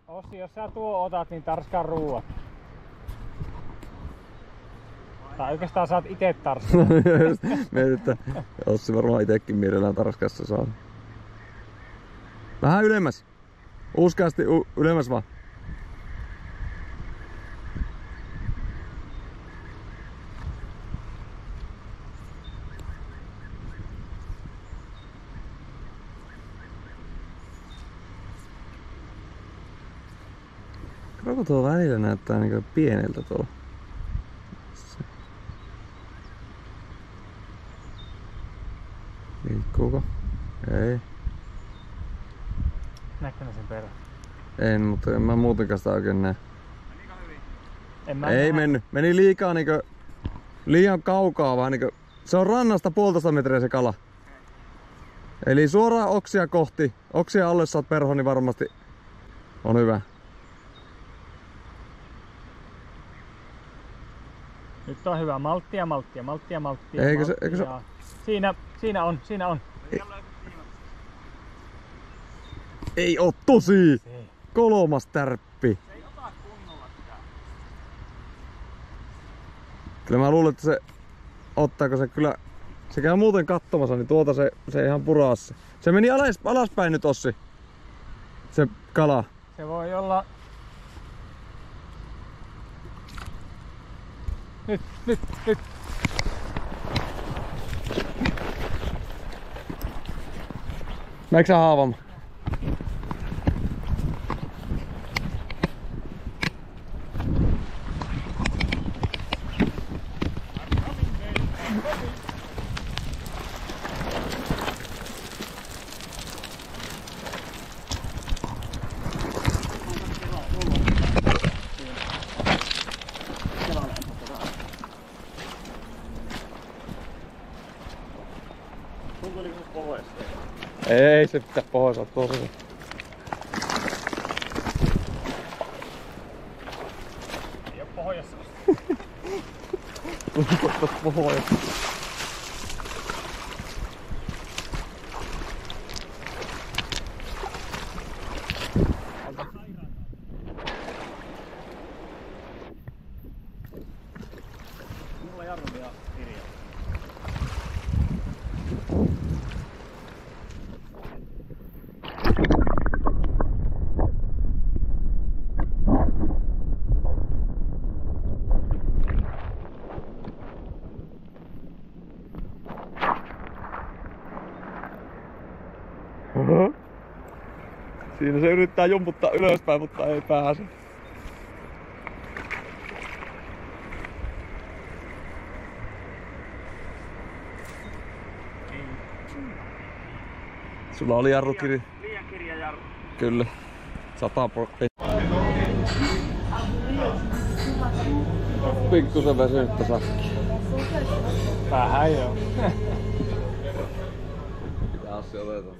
Ossi, jos sä tuo otat, niin tarskaa ruuat. Tai oikeastaan saat ite tarskaa. Mietin, että Ossi varmaan itekin mielellään tarskassa saa. Vähän ylemmäs. Uskaasti ylemmäs vaan. Kato, tuo välillä näyttää niinku pieneltä tuolla. Liikkuuko? Ei. Näetkö sen perään? En, mutta en mä muutenkaan sitä oikein näe. Menikö hyvin? Ei mennyt. Meni liikaa niinku, liian kaukaa vaan niinku. Se on rannasta 1,5 metriä se kala. Eli suoraan oksia kohti. Oksia alle saat perho, niin varmasti on hyvä. Nyt on hyvä. Malttia, malttia, malttia, malttia. Eikö malttia. se... Siinä on. Ei oo tosi! 3. tärppi. Se ei ota kunnolla sitä. Kyllä mä luulen, että se ottaako se kyllä... Se käy muuten katsomassa, niin tuota se ihan puraassa. Se meni alaspäin nyt, Ossi. Se kala. Se voi olla... Nyt. Näetkö sä haavan? Ei se pitää pohjaa tosi. Ei oo pohjassa. Tuliko pohjassa? Mulla jarru ja kirja. Siinä se yrittää jumputtaa ylöspäin, mutta ei pääse. Sulla oli jarrukirja? Liian kirja jarru. Kyllä. 100%. Pikkusen väsynyttä sakki. Vähän joo. Mitä Assi otetaan?